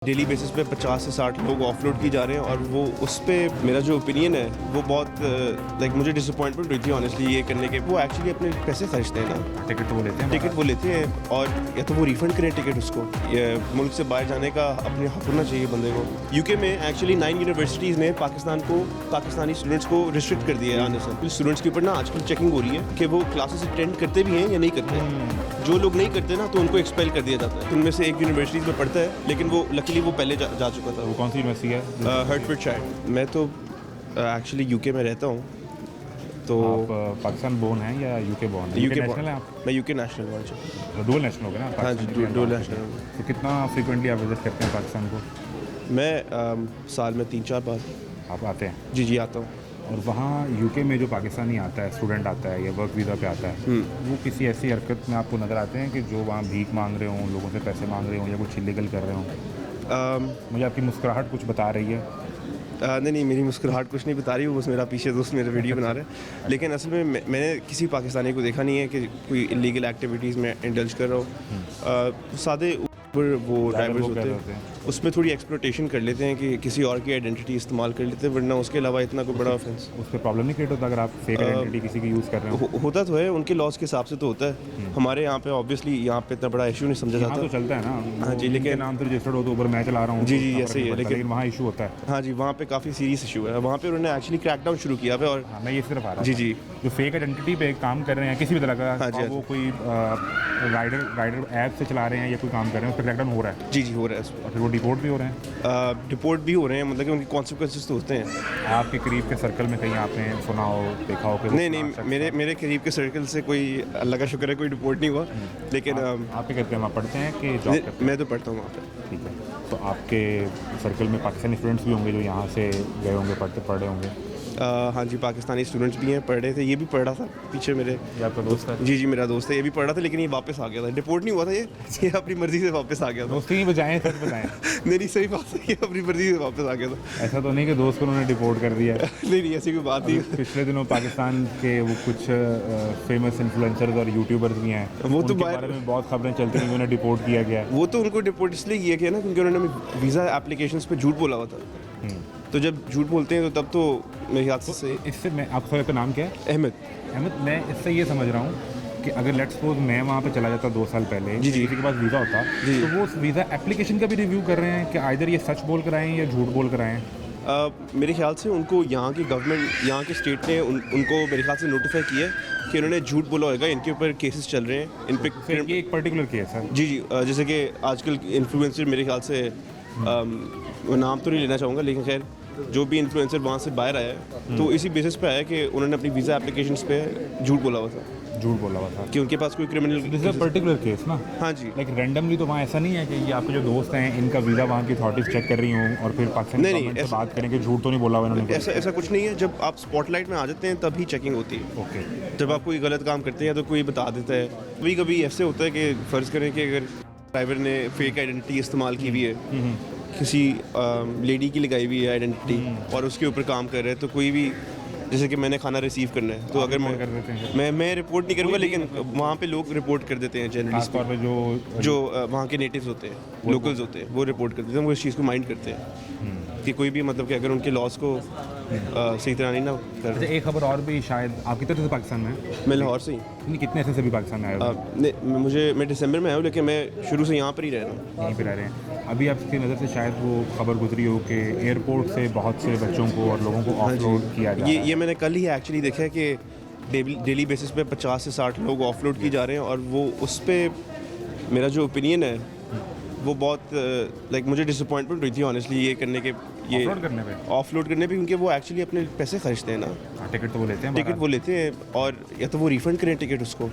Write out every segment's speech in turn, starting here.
Daily basis पे 50 से 60 लोग ऑफलोड की जा रहे हैं और वो उस पर मेरा जो ओपिनियन है वो बहुत लाइक मुझे डिसअपॉइंटमेंट हुई थी ऑनेस्टली ये करने के। वो एक्चुअली अपने पैसे खर्चते हैं ना, टिकट तो वो लेते हैं, टिकट वो लेते हैं और या तो वो रिफंड करें टिकट उसको। ये मुल्क से बाहर जाने का अपने हक होना चाहिए बंदे को। यूके में एक्चुअली 9 यूनिवर्सिटीज़ ने पाकिस्तानी स्टूडेंट्स को रिस्ट्रिक्ट कर दिया है आने से। स्टूडेंट्स के ऊपर ना आजकल चेकिंग हो रही है कि वो क्लासेस अटेंड करते भी हैं या नहीं करते हैं। जो लोग नहीं करते ना तो उनको एक्सपेल कर दिया जाता है। उनमें से एक यूनिवर्सिटीज़ में पढ़ता है लेकिन वो लकीली वो पहले जा चुका था। वो कौन सी यूनिवर्सिटी है? हर्टफोर्डशायर। मैं तो एक्चुअली यूके में रहता हूँ। तो आप पाकिस्तान बोर्न हैं या यूके बोर्न है? यूके नेशनल है आप? मैं यूके नेशनल हूँ। तो डुअल नेशनल हो गए ना? हाँ जी, डुअल नेशनल हूँ। तो कितना फ्रीक्वेंटली आप विजिट करते हैं पाकिस्तान को? मैं साल में 3-4 बार। आप आते हैं? जी आता हूँ। और वहाँ यूके में जो पाकिस्तानी आता है, स्टूडेंट आता है या वर्क वीज़ा पे आता है, वो किसी ऐसी हरकत में आपको नज़र आते हैं कि जो वहाँ भीख मांग रहे हों, लोगों से पैसे मांग रहे हों या कुछ इलीगल कर रहे हों? मुझे आपकी मुस्कुराहट कुछ बता रही है। नहीं, मेरी मुस्कुराहट कुछ नहीं बता रही हूँ, बस मेरा पीछे दोस्त मेरा वीडियो बना रहे हैं। लेकिन असल में मैंने किसी पाकिस्तानी को देखा नहीं है कि कोई इलीगल एक्टिविटीज़ में इंडल्ज कर रहा हो। सादे ऊपर वो ड्राइवर्स होते हैं उसमें थोड़ी एक्सप्लोटेशन कर लेते हैं कि किसी और की आइडेंटिटी इस्तेमाल कर लेते हैं, वरना उसके अलावा इतना कोई बड़ा ऑफेंस उस पर प्रॉब्लम नहीं क्रिएट होता अगर आप फेक आइडेंटिटी किसी की यूज़ कर रहे हो? होता तो है, उनके लॉस के हिसाब से तो होता है। हमारे यहाँ पे ऑब्वियसली यहाँ पे इतना बड़ा इशू नहीं समझा जाता। तो चलता है ना। हाँ जी, लेकिन नाम तो रजिस्टर्ड हो तो ऊपर मैं चला रहा हूँ। जी ऐसे ही है, लेकिन वहाँ इशू होता है। हाँ जी, वहाँ पे काफ़ी सीरियस इशू है। वहाँ पे उन्होंने एक्चुअली क्रैकडाउन शुरू किया है। और मैं ये सिर्फ आ रहा जी जो फेक आइडेंटिटी पे काम कर रहे हैं किसी भी तरह का, हाँ जी, वो कोई राइडर ऐप से चला रहे हैं या कोई काम कर रहे हैं, उस पर क्रैकडाउन हो रहा है। जी हो रहा है। और फिर वो डिपोर्ट भी हो रहे हैं। डिपोर्ट भी हो रहे हैं, मतलब कि उनके कॉन्सिक्वेंसेस तो होते हैं। आपके करीब के सर्कल में कहीं आपने सुना हो, देखा हो कि नहीं, मेरे करीब के सर्कल से कोई, अल्लाह का शुक्र है, कोई डिपोर्ट नहीं हुआ। लेकिन आप क्या करते हैं, वहाँ पढ़ते हैं कि जॉब करते हैं? मैं तो पढ़ता हूँ वहाँ पे। ठीक है, तो आपके सर्कल में पाकिस्तानी स्टूडेंट्स भी होंगे जो यहाँ से गए होंगे, पढ़े होंगे? हाँ जी, पाकिस्तानी स्टूडेंट्स भी हैं, पढ़ रहे थे। ये भी पढ़ रहा था पीछे मेरे। ये आपका दोस्त है? जी मेरा दोस्त है, ये भी पढ़ रहा था लेकिन ये वापस आ गया था। डिपोर्ट नहीं हुआ था ये अपनी मर्जी से वापस आ गया था। दोस्ती नहीं बजाएं, सच बताएं। नहीं सही बात है, ये अपनी मर्जी से वापस आ गया था। ऐसा तो नहीं कि दोस्त को उन्होंने डिपोर्ट कर दिया? नहीं ऐसी कोई बात नहीं। पिछले दिनों पाकिस्तान के वो कुछ फेमस इन्फ्लुएंसर्स और यूट्यूबर्स भी हैं, वो तो बारे में बहुत खबरें चलती हैं, उन्हें डिपोर्ट किया गया। वो तो उनको डिपोर्ट इसलिए किया गया ना क्योंकि उन्होंने वीज़ा एप्लीकेशंस पे झूठ बोला हुआ था। तो जब झूठ बोलते हैं तो तब तो मेरे ख्याल से इससे मैं आपका नाम क्या है? अहमद। मैं इससे ये समझ रहा हूँ कि अगर लेट्स सपोज मैं वहाँ पे चला जाता 2 साल पहले, जी किसी के पास वीज़ा होता, तो वो उस वीज़ा एप्लीकेशन का भी रिव्यू कर रहे हैं कि आइदर ये सच बोल कर आए हैं या झूठ बोल कर आए हैं? मेरे ख्याल से उनको यहाँ की गवर्नमेंट, यहाँ के स्टेट ने उनको मेरे ख्याल से नोटिफाई किया कि उन्होंने झूठ बोला होगा, इनके ऊपर केसेस चल रहे हैं इन पे। ये एक पर्टिकुलर केस है? जी जैसे कि आजकल इन्फ्लुएंसर, मेरे ख्याल से नाम तो नहीं लेना चाहूँगा, लेकिन खैर जो भी इन्फ्लुएंसर वहाँ से बाहर आया है तो इसी बेसिस पे आया कि उन्होंने अपनी वीज़ा एप्लीकेशंस पे झूठ बोला हुआ था कि उनके पास कोई criminal. This is a particular case ना? हाँ जी। लाइक रैंडमली तो वहाँ ऐसा नहीं है कि ये आपके जो दोस्त हैं इनका वीज़ा वहाँ की अथॉरिटीज चेक कर रही हूँ और फिर पाकिस्तान गवर्नमेंट से बात करें कि झूठ तो नहीं बोला हुआ इन्होंने? ऐसा कुछ नहीं है। जब आप स्पॉटलाइट में आ जाते हैं तभी चेकिंग होती है। ओके। जब आप कोई गलत काम करते हैं तो कोई बता देता है। कभी कभी ऐसे होता है कि फ़र्ज़ करें कि अगर ड्राइवर ने फेक आइडेंटिटी इस्तेमाल की हुई है, किसी लेडी की लगाई हुई है आइडेंटिटी और उसके ऊपर काम कर रहे हैं, तो कोई भी, जैसे कि मैंने खाना रिसीव करना है तो अगर मैं रिपोर्ट नहीं करूँगा, लेकिन वहाँ पे लोग रिपोर्ट कर देते हैं जनरली। खासतौर पे जो वहाँ के नेटिव्स होते हैं, लोकल्स होते हैं, वो रिपोर्ट कर देते हैं। वो इस चीज़ को माइंड करते हैं कि कोई भी, मतलब कि अगर उनके लॉस को सही तरह नहीं ना कर। एक खबर और भी, शायद आप कितने से पाकिस्तान में? मैं लाहौर से ही। नहीं, कितने ऐसे भी पाकिस्तान में आए हो? मैं दिसंबर में आया हूँ, लेकिन मैं शुरू से यहाँ पर ही रह रहा हूँ। यहीं पर रह रहे हैं। अभी आपकी नज़र से शायद वो खबर गुजरी हो कि एयरपोर्ट से बहुत से बच्चों को और लोगों को ऑफलोड किया जा रहा है। ये मैंने कल ही एक्चुअली देखा है कि डेली बेसिस पे 50 से 60 लोग ऑफलोड की जा रहे हैं। और वो उस पर मेरा जो ओपिनियन है वो बहुत लाइक मुझे डिसअपॉइंटमेंट हुई थी ऑनेस्टली ये करने के, ये ऑफलोड करने पे क्योंकि वो एक्चुअली अपने पैसे खर्चते हैं ना। टिकट तो वो लेते हैं, टिकट वो लेते हैं और या तो वो रिफ़ंड करें टिकट उसको।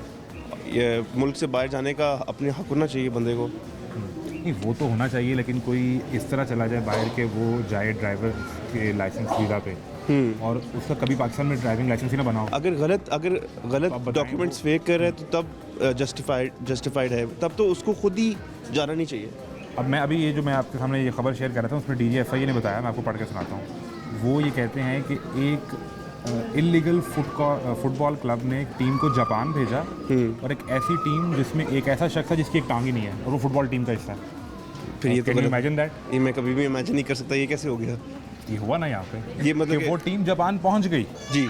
ये मुल्क से बाहर जाने का अपने हक होना चाहिए बंदे को। नहीं, वो तो होना चाहिए, लेकिन कोई इस तरह चला जाए बाहर के वो जाए ड्राइवर के लाइसेंस वीज़ा पे और उसका कभी पाकिस्तान में ड्राइविंग लाइसेंस ही ना बनाओ। अगर गलत डॉक्यूमेंट्स फेक कर रहे हैं तो तब जस्टिफाइड है, तब तो उसको खुद ही जाना नहीं चाहिए। अब मैं जो मैं आपके सामने ये खबर शेयर कर रहा था उसमें DGFI ने बताया, मैं आपको पढ़ के सुनाता हूँ। वो ये कहते हैं कि एक इलीगल फुटबॉल क्लब ने एक टीम को जापान भेजा और एक ऐसी टीम जिसमें एक ऐसा शख्स है जिसकी एक टांग ही नहीं है और वो फुटबॉल टीम का हिस्सा है। फिर ये तो कैन यू गलत- इमेजिन दैट? ये मैं कभी भी इमेजिन नहीं कर सकता, ये कैसे हो गया? ये हुआ ना यहाँ पे, ये मतलब कि वो टीम जापान पहुँच गई, जी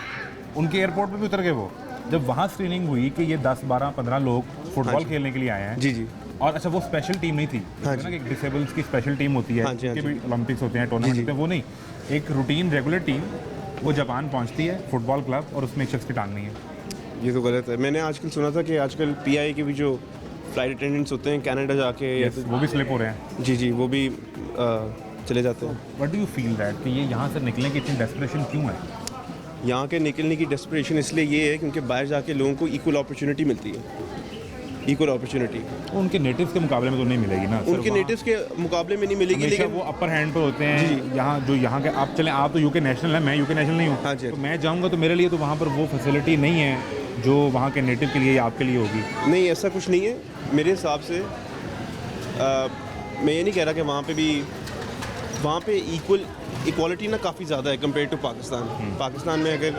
उनके एयरपोर्ट पे भी उतर गए वो, जब वहाँ स्क्रीनिंग हुई कि ये 10 12 15 लोग फुटबॉल जी। खेलने के लिए आए हैं। जी जी और अच्छा वो स्पेशल टीम नहीं थी, हाँ ना जी। कि डिसेबल्स की स्पेशल टीम होती है, हाँ जी, हाँ उनके जी। भी ओलंपिक्स होते हैं, टूर्नामेंट जी, होते हैं, वो नहीं, एक रूटीन रेगुलर टीम वो जापान पहुंचती है, फुटबॉल क्लब, और उसमें एक शख्स की टांगनी है। ये तो गलत है। मैंने आजकल सुना था कि आजकल पीआई के भी जो फ्लाइट अटेंडेंट्स होते हैं कनाडा जाके या Yes, वो भी स्लिप हो रहे हैं। जी जी वो भी चले जाते हैं। What do you feel that कि ये यहाँ से निकलने की इतनी डेस्परेशन क्यों है? यहाँ के निकलने की डेस्परेशन इसलिए ये है क्योंकि बाहर जाके लोगों को इक्वल अपॉर्चुनिटी मिलती है, इक्वल अपॉर्चुनिटी वो उनके नेटिव्स के मुकाबले में तो नहीं मिलेगी ना। उनके नेटिव्स के मुकाबले में नहीं मिलेगी, लेकिन लेकिन वो अपर हैंड पर होते हैं यहाँ, जो यहाँ के आप चलें, आप तो यूके नेशनल हैं, मैं यूके नेशनल नहीं हूँ, हाँ जी। तो मैं जाऊँगा तो मेरे लिए तो वहाँ पर वो फैसिलिटी नहीं है जो वहाँ के नेटिव के लिए या आपके लिए होगी। नहीं ऐसा कुछ नहीं है मेरे हिसाब से। मैं ये नहीं कह रहा कि वहाँ पे इक्वालिटी ना काफ़ी ज़्यादा है कंपेयर टू पाकिस्तान। पाकिस्तान में अगर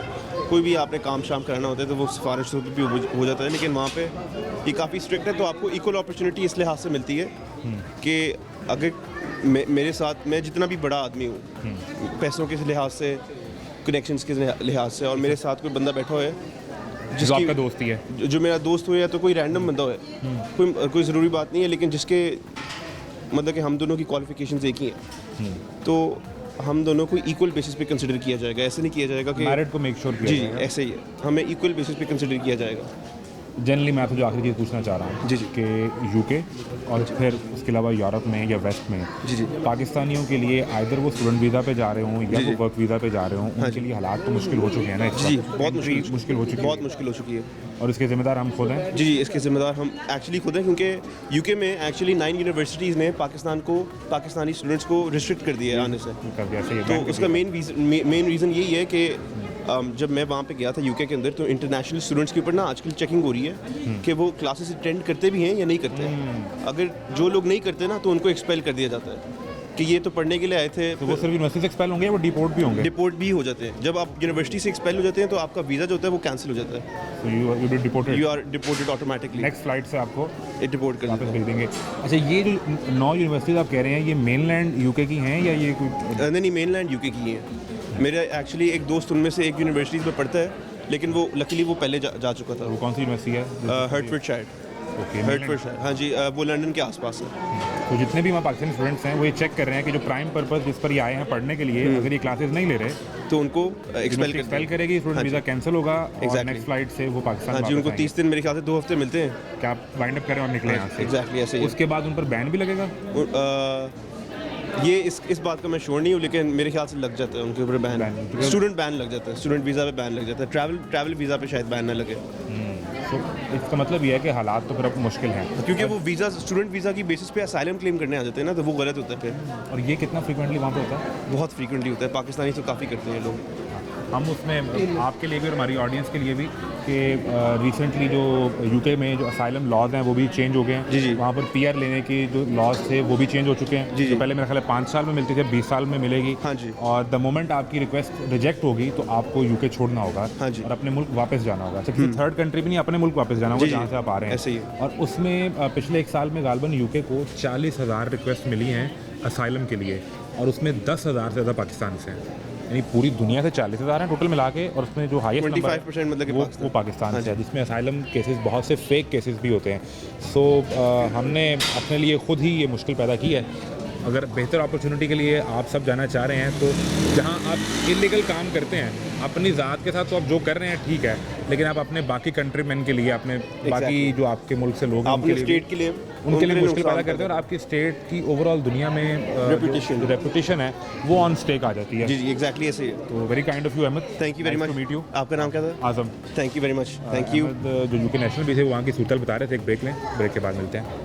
कोई भी आपने काम शाम कराना होता है तो वो सिफारिश पे भी हो जाता है, लेकिन वहाँ पे ये काफ़ी स्ट्रिक्ट है, तो आपको इक्वल अपॉर्चुनिटी इस लिहाज से मिलती है कि अगर मेरे साथ मैं जितना भी बड़ा आदमी हूँ पैसों के लिहाज से, कनेक्शंस के लिहाज से, और मेरे साथ कोई बंदा बैठा हुआ है जो आपका दोस्त ही है, जो मेरा दोस्त हो या तो कोई रैंडम बंदा हो, कोई ज़रूरी बात नहीं है, लेकिन जिसके मतलब कि हम दोनों की क्वालिफिकेशंस एक ही हैं, तो हम दोनों को इक्वल बेसिस पे कंसिडर किया जाएगा। ऐसे नहीं किया जाएगा कि मैरिट को मेक श्योर किया जी जी जाएगा। ऐसे ही है, हमें इक्वल बेसिस पे कंसिडर किया जाएगा। जनरली मैं आपसे जो आखिरी चीज़ पूछना चाह रहा हूँ जी, जी। कि यूके और फिर उसके अलावा यूरोप में या वेस्ट में जी जी पाकिस्तानियों के लिए आइदर वो स्टूडेंट वीज़ा पे जा रहे हों या जी, जी। वो वर्क वीज़ा पे जा रहे हों, उनके लिए हालात तो मुश्किल हो चुके हैं ना इस जी वक्त। बहुत Entry मुश्किल हो चुकी है, बहुत मुश्किल हो चुकी है। और इसके ज़िम्मेदार हम खुद हैं। जी जी इसके ज़िम्मेदार हम एक्चुअली खुद हैं, क्योंकि यूके में एक्चुअली 9 यूनिवर्सिटीज़ ने पाकिस्तानी स्टूडेंट्स को रिस्ट्रिक्ट कर दिया है आने से। कर दिया सही है, तो ban कर उसका दिया। मेन रीज़न यही है कि जब मैं वहाँ पे गया था यूके के अंदर, तो इंटरनेशनल स्टूडेंट्स के ऊपर ना आजकल चेकिंग हो रही है कि वो क्लासेस अटेंड करते भी हैं या नहीं करते हैं। अगर जो लोग नहीं करते ना तो उनको एक्सपेल कर दिया जाता है कि ये तो पढ़ने के लिए आए थे। तो वो सिर्फ यूनिवर्सिटी से एक्सपेल होंगे या वो डिपोर्ट भी होंगे? डिपोर्ट भी हो जाते हैं। जब आप यूनिवर्सिटी से एक्सपेल हो जाते हैं तो आपका वीज़ा जो होता है वो कैंसिल हो जाता है, तो you be deported, you are deported automatically, next flight से आपको डिपोर्ट कर वापस देते भेज देंगे। अच्छा, ये जो 9 यूनिवर्सिटीज़ आप कह रहे हैं, ये मेनलैंड यूके की हैं या ये कोई? हैं। नहीं मेनलैंड यूके की हैं। मेरा एक्चुअली एक दोस्त उनमें से एक यूनिवर्सिटीज़ में पढ़ता है, लेकिन वो लकीली वो पहले जा चुका था। वो कौन सी यूनिवर्सिटी है? हर्टफोर्डशायर। ओके, हर्टफोर्डशायर, हाँ जी, वो लंदन के आसपास है। तो जितने भी वहाँ पाकिस्तानी स्टूडेंट्स हैं वो ये चेक कर रहे हैं कि जो प्राइम पर्पस जिस पर ये आए हैं पढ़ने के लिए, अगर ये क्लासेस नहीं ले रहे तो उनको एक्सपेल एक्सपेल करेगी, स्टूडेंट वीज़ा कैंसिल होगा और Exactly. नेक्स्ट फ्लाइट से वो पाकिस्तान हाँ जी, उनको 30 दिन मेरे ख्याल से 2 हफ्ते मिलते हैं। क्या आप वाइंड अप करें और निकले यहाँ से? एग्जैक्टली ऐसे ही। उसके बाद उन पर बैन भी लगेगा? ये इस बात का मैं श्योर नहीं हूँ, लेकिन मेरे ख्याल से लग जाता है उनके ऊपर बैन। Ban, स्टूडेंट बैन लग जाता है, स्टूडेंट वीज़ा पे बैन लग जाता है, ट्रैवल वीज़ा पे शायद बैन ना लगे, तो इसका मतलब ये है कि हालात तो फिर अब मुश्किल हैं, क्योंकि वो वीज़ा स्टूडेंट वीज़ा की बेसिस पे असाइलम क्लेम करने आ जाते हैं ना, तो वो गलत होता है फिर। और ये कितना फ्रिक्वेंटली वहाँ पे होता है? बहुत फ्रीक्वेंटली होता है, पाकिस्तानी तो काफ़ी करते हैं लोग। हम उसमें आपके लिए भी और हमारी ऑडियंस के लिए भी कि रिसेंटली जो यूके में जो असाइलम लॉज हैं वो भी चेंज हो गए हैं। जी, जी। वहाँ पर पीआर लेने के जो लॉज थे वो भी चेंज हो चुके हैं। जी, जी। जो पहले मेरा ख्याल है 5 साल में मिलती थे, 20 साल में मिलेगी। हाँ जी। और द मोमेंट आपकी रिक्वेस्ट रिजेक्ट होगी तो आपको यूके छोड़ना होगा। हाँ जी। और अपने मुल्क वापस जाना होगा। किसी थर्ड कंट्री भी नहीं, अपने मुल्क वापस जाना होगा जी, जी। जहाँ से आप आ रहे हैं। ऐसे ही है। और उसमें पिछले 1 साल में गालबन यूके को 40,000 रिक्वेस्ट मिली हैं असाइलम के लिए, और उसमें 10,000 से ज़्यादा पाकिस्तान से हैं। यानी पूरी दुनिया से 40,000 हैं टोटल मिला के, और उसमें जो हाईएस्ट नंबर 25% मतलब कि वो पाकिस्तान से है, जिसमें असाइलम केसेस बहुत से फेक केसेस भी होते हैं। सो हमने अपने लिए खुद ही ये मुश्किल पैदा की है। अगर बेहतर अपॉर्चुनिटी के लिए आप सब जाना चाह रहे हैं तो जहां आप इलीगल काम करते हैं अपनी ज़ात के साथ तो आप जो कर रहे हैं ठीक है, लेकिन आप अपने बाकी कंट्रीमैन के लिए, अपने बाकी जो आपके मुल्क से लोग हैं अपने स्टेट के लिए उनके लिए मुश्किल पैदा करते हैं, और आपकी स्टेट की ओवरऑल दुनिया में रेपुटेशन है वो ऑन स्टेक आ जाती है। जी जी एग्जैक्टली ऐसे ही है। तो very kind of you Ahmad, thank you very much. Meet you. आपका नाम क्या था? Azam. Thank you very much, thank you. जो यूके नेशनल भी थे वो वहाँ की सूरत बता रहे थे। एक ब्रेक लें, ब्रेक के बाद मिलते हैं।